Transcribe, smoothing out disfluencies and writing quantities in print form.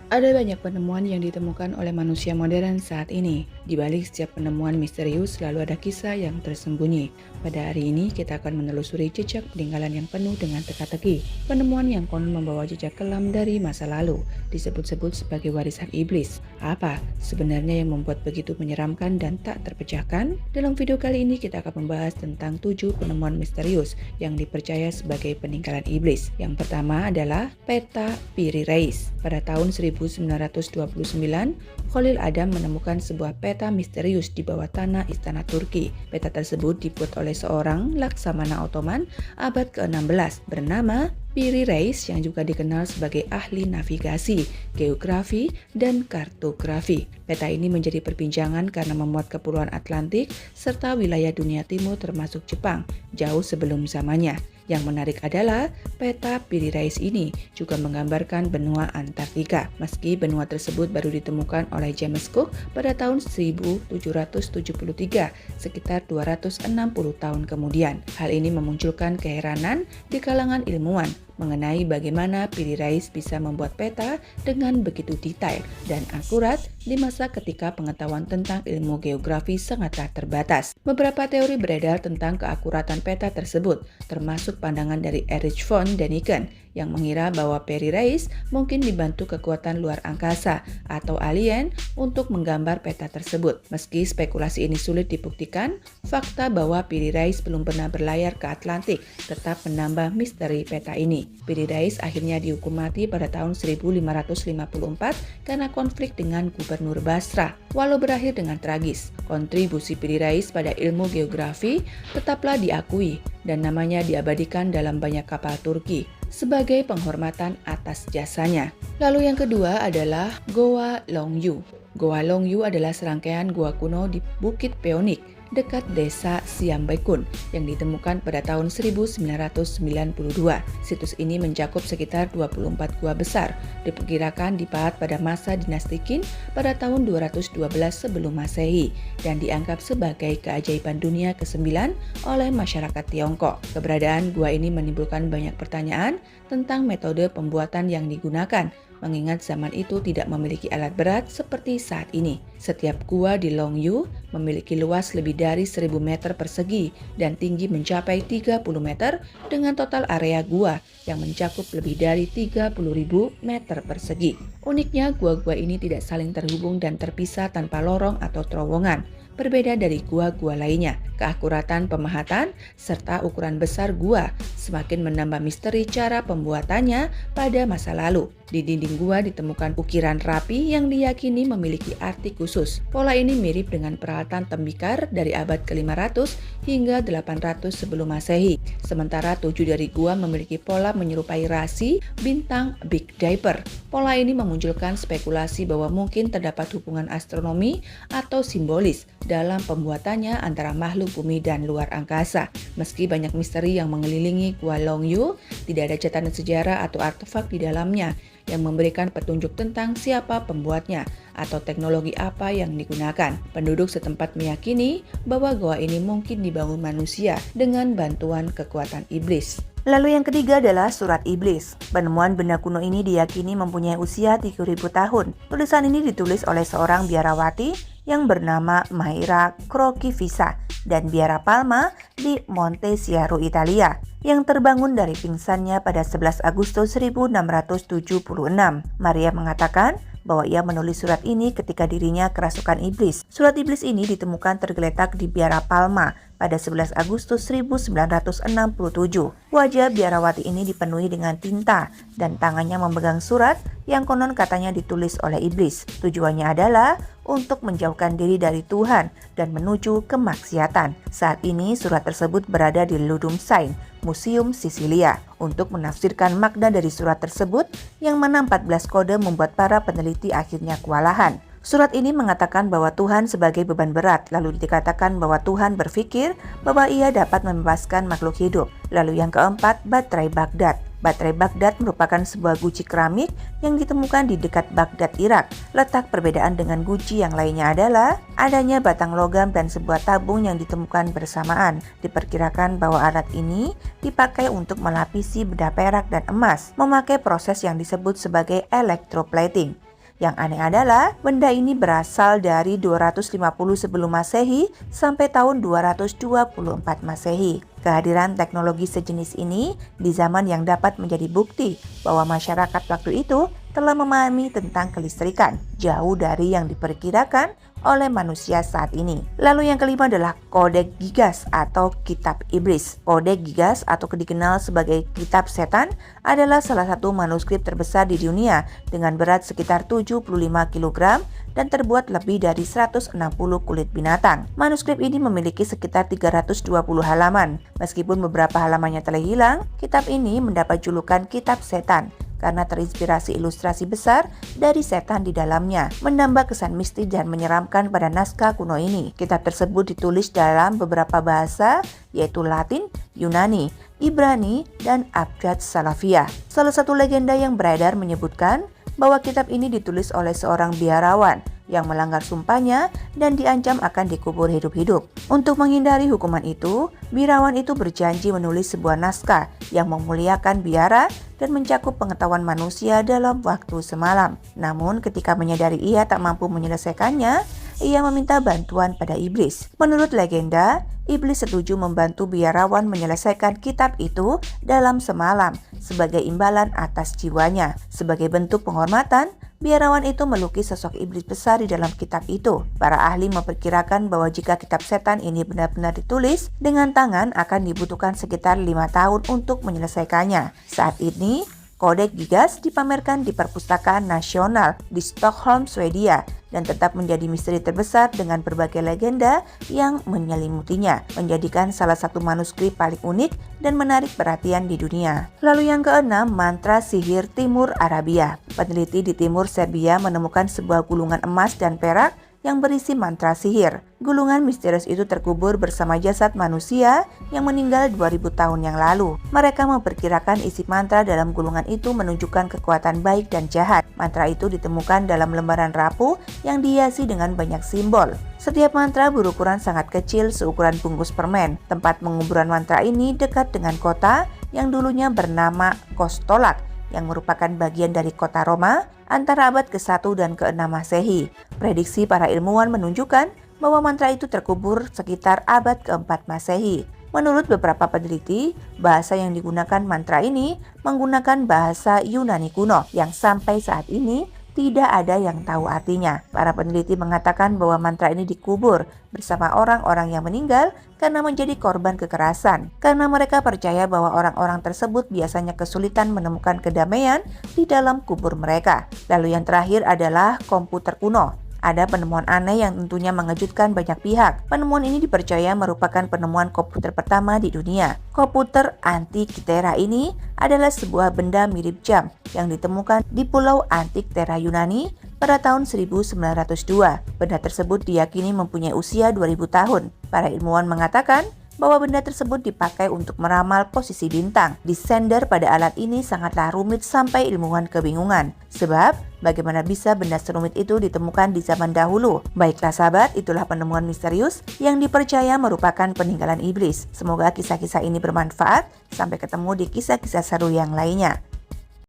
Ada banyak penemuan yang ditemukan oleh manusia modern saat ini. Di balik setiap penemuan misterius selalu ada kisah yang tersembunyi. Pada hari ini kita akan menelusuri jejak peninggalan yang penuh dengan teka-teki. Penemuan yang konon membawa jejak kelam dari masa lalu, disebut-sebut sebagai warisan iblis. Apa sebenarnya yang membuat begitu menyeramkan dan tak terpecahkan? Dalam video kali ini kita akan membahas tentang 7 penemuan misterius yang dipercaya sebagai peninggalan iblis. Yang pertama adalah peta Piri Reis. Pada tahun 1929, Khalil Adam menemukan sebuah peta misterius di bawah tanah istana Turki. Peta tersebut dibuat oleh seorang laksamana Ottoman abad ke-16 bernama Piri Reis yang juga dikenal sebagai ahli navigasi, geografi, dan kartografi. Peta ini menjadi perbincangan karena memuat kepulauan Atlantik serta wilayah dunia timur termasuk Jepang jauh sebelum zamannya. Yang menarik adalah peta Piri Reis ini juga menggambarkan benua Antartika, meski benua tersebut baru ditemukan oleh James Cook pada tahun 1773, sekitar 260 tahun kemudian. Hal ini memunculkan keheranan di kalangan ilmuwan mengenai bagaimana Piri Reis bisa membuat peta dengan begitu detail dan akurat di masa ketika pengetahuan tentang ilmu geografi sangatlah terbatas. Beberapa teori beredar tentang keakuratan peta tersebut, termasuk pandangan dari Erich von Däniken yang mengira bahwa Piri Reis mungkin dibantu kekuatan luar angkasa atau alien untuk menggambar peta tersebut. Meski spekulasi ini sulit dibuktikan, fakta bahwa Piri Reis belum pernah berlayar ke Atlantik tetap menambah misteri peta ini. Piri Reis akhirnya dihukum mati pada tahun 1554 karena konflik dengan Gubernur Basra. Walau berakhir dengan tragis, kontribusi Piri Reis pada ilmu geografi tetaplah diakui dan namanya diabadikan dalam banyak kapal Turki sebagai penghormatan atas jasanya. Lalu yang kedua adalah Goa Longyu. Goa Longyu adalah serangkaian gua kuno di Bukit Peonik dekat desa Siambekun yang ditemukan pada tahun 1992. Situs ini mencakup sekitar 24 gua besar, diperkirakan dipahat pada masa dinasti Qin pada tahun 212 sebelum Masehi dan dianggap sebagai keajaiban dunia ke-9 oleh masyarakat Tiongkok. Keberadaan gua ini menimbulkan banyak pertanyaan tentang metode pembuatan yang digunakan, mengingat zaman itu tidak memiliki alat berat seperti saat ini. Setiap gua di Longyu memiliki luas lebih dari 1000 meter persegi dan tinggi mencapai 30 meter dengan total area gua yang mencakup lebih dari 30.000 meter persegi. Uniknya, gua-gua ini tidak saling terhubung dan terpisah tanpa lorong atau terowongan. Berbeda dari gua-gua lainnya, keakuratan pemahatan serta ukuran besar gua semakin menambah misteri cara pembuatannya pada masa lalu. Di dinding gua ditemukan ukiran rapi yang diyakini memiliki arti khusus. Pola ini mirip dengan peralatan tembikar dari abad ke-500 hingga 800 sebelum Masehi. Sementara 7 dari gua memiliki pola menyerupai rasi bintang Big Dipper. Pola ini memunculkan spekulasi bahwa mungkin terdapat hubungan astronomi atau simbolis dalam pembuatannya antara makhluk bumi dan luar angkasa. Meski banyak misteri yang mengelilingi Gua Longyu, tidak ada catatan sejarah atau artefak di dalamnya yang memberikan petunjuk tentang siapa pembuatnya atau teknologi apa yang digunakan. Penduduk setempat meyakini bahwa gua ini mungkin dibangun manusia dengan bantuan kekuatan iblis. Lalu yang ketiga adalah Surat Iblis. Penemuan benda kuno ini diyakini mempunyai usia 3000 tahun. Tulisan ini ditulis oleh seorang biarawati yang bernama Maira Crocifissa dan biara Palma di Monte Siaro, Italia, yang terbangun dari pingsannya pada 11 Agustus 1676. Maria mengatakan bahwa ia menulis surat ini ketika dirinya kerasukan iblis. Surat iblis ini ditemukan tergeletak di biara Palma pada 11 Agustus 1967. Wajah biarawati ini dipenuhi dengan tinta dan tangannya memegang surat yang konon katanya ditulis oleh iblis. Tujuannya adalah untuk menjauhkan diri dari Tuhan dan menuju kemaksiatan. Saat ini surat tersebut berada di Ludum Sain, Museum Sisilia, untuk menafsirkan makna dari surat tersebut yang mana 14 kode membuat para peneliti akhirnya kewalahan. Surat ini mengatakan bahwa Tuhan sebagai beban berat, lalu dikatakan bahwa Tuhan berpikir bahwa ia dapat membebaskan makhluk hidup. Lalu yang keempat, baterai Baghdad. Baterai Baghdad merupakan sebuah guci keramik yang ditemukan di dekat Baghdad, Irak. Letak perbedaan dengan guci yang lainnya adalah adanya batang logam dan sebuah tabung yang ditemukan bersamaan. Diperkirakan bahwa alat ini dipakai untuk melapisi benda perak dan emas, memakai proses yang disebut sebagai electroplating. Yang aneh adalah benda ini berasal dari 250 sebelum Masehi sampai tahun 224 Masehi. Kehadiran teknologi sejenis ini di zaman yang dapat menjadi bukti bahwa masyarakat waktu itu telah memahami tentang kelistrikan, jauh dari yang diperkirakan oleh manusia saat ini. Lalu yang kelima adalah Codex Gigas atau Kitab Iblis. Codex Gigas atau dikenal sebagai Kitab Setan adalah salah satu manuskrip terbesar di dunia dengan berat sekitar 75 kg dan terbuat lebih dari 160 kulit binatang. Manuskrip ini memiliki sekitar 320 halaman. Meskipun beberapa halamannya telah hilang, kitab ini mendapat julukan Kitab Setan karena terinspirasi ilustrasi besar dari setan di dalamnya, menambah kesan mistis dan menyeramkan pada naskah kuno ini. Kitab tersebut ditulis dalam beberapa bahasa, yaitu Latin, Yunani, Ibrani, dan Abjad Salafiyah. Salah satu legenda yang beredar menyebutkan bahwa kitab ini ditulis oleh seorang biarawan yang melanggar sumpahnya dan diancam akan dikubur hidup-hidup. Untuk menghindari hukuman itu, biarawan itu berjanji menulis sebuah naskah yang memuliakan biara dan mencakup pengetahuan manusia dalam waktu semalam. Namun ketika menyadari ia tak mampu menyelesaikannya, ia meminta bantuan pada iblis. Menurut legenda, iblis setuju membantu biarawan menyelesaikan kitab itu dalam semalam sebagai imbalan atas jiwanya. Sebagai bentuk penghormatan, biarawan itu melukis sosok iblis besar di dalam kitab itu. Para ahli memperkirakan bahwa jika kitab setan ini benar-benar ditulis dengan tangan akan dibutuhkan sekitar 5 tahun untuk menyelesaikannya. Saat ini, Codex Gigas dipamerkan di Perpustakaan Nasional di Stockholm, Swedia, dan tetap menjadi misteri terbesar dengan berbagai legenda yang menyelimutinya, menjadikan salah satu manuskrip paling unik dan menarik perhatian di dunia. Lalu yang keenam, mantra sihir Timur Arabia. Peneliti di timur Serbia menemukan sebuah gulungan emas dan perak yang berisi mantra sihir. Gulungan misterius itu terkubur bersama jasad manusia yang meninggal 2000 tahun yang lalu. Mereka memperkirakan isi mantra dalam gulungan itu menunjukkan kekuatan baik dan jahat. Mantra itu ditemukan dalam lembaran rapuh yang dihiasi dengan banyak simbol. Setiap mantra berukuran sangat kecil seukuran bungkus permen. Tempat penguburan mantra ini dekat dengan kota yang dulunya bernama Kostolak, yang merupakan bagian dari kota Roma antara abad ke-1 dan ke-6 Masehi. Prediksi para ilmuwan menunjukkan bahwa mantra itu terkubur sekitar abad ke-4 Masehi. Menurut beberapa peneliti, bahasa yang digunakan mantra ini menggunakan bahasa Yunani kuno yang sampai saat ini tidak ada yang tahu artinya. Para peneliti mengatakan bahwa mantra ini dikubur bersama orang-orang yang meninggal karena menjadi korban kekerasan. Karena mereka percaya bahwa orang-orang tersebut biasanya kesulitan menemukan kedamaian di dalam kubur mereka. Lalu yang terakhir adalah komputer kuno. Ada penemuan aneh yang tentunya mengejutkan banyak pihak. Penemuan ini dipercaya merupakan penemuan komputer pertama di dunia. Komputer Antikythera ini adalah sebuah benda mirip jam yang ditemukan di pulau Antikythera Yunani pada tahun 1902. Benda tersebut diyakini mempunyai usia 2000 tahun. Para ilmuwan mengatakan bahwa benda tersebut dipakai untuk meramal posisi bintang. Descender pada alat ini sangatlah rumit sampai ilmuwan kebingungan. Sebab, bagaimana bisa benda serumit itu ditemukan di zaman dahulu? Baiklah sahabat, itulah penemuan misterius yang dipercaya merupakan peninggalan iblis. Semoga kisah-kisah ini bermanfaat. Sampai ketemu di kisah-kisah seru yang lainnya.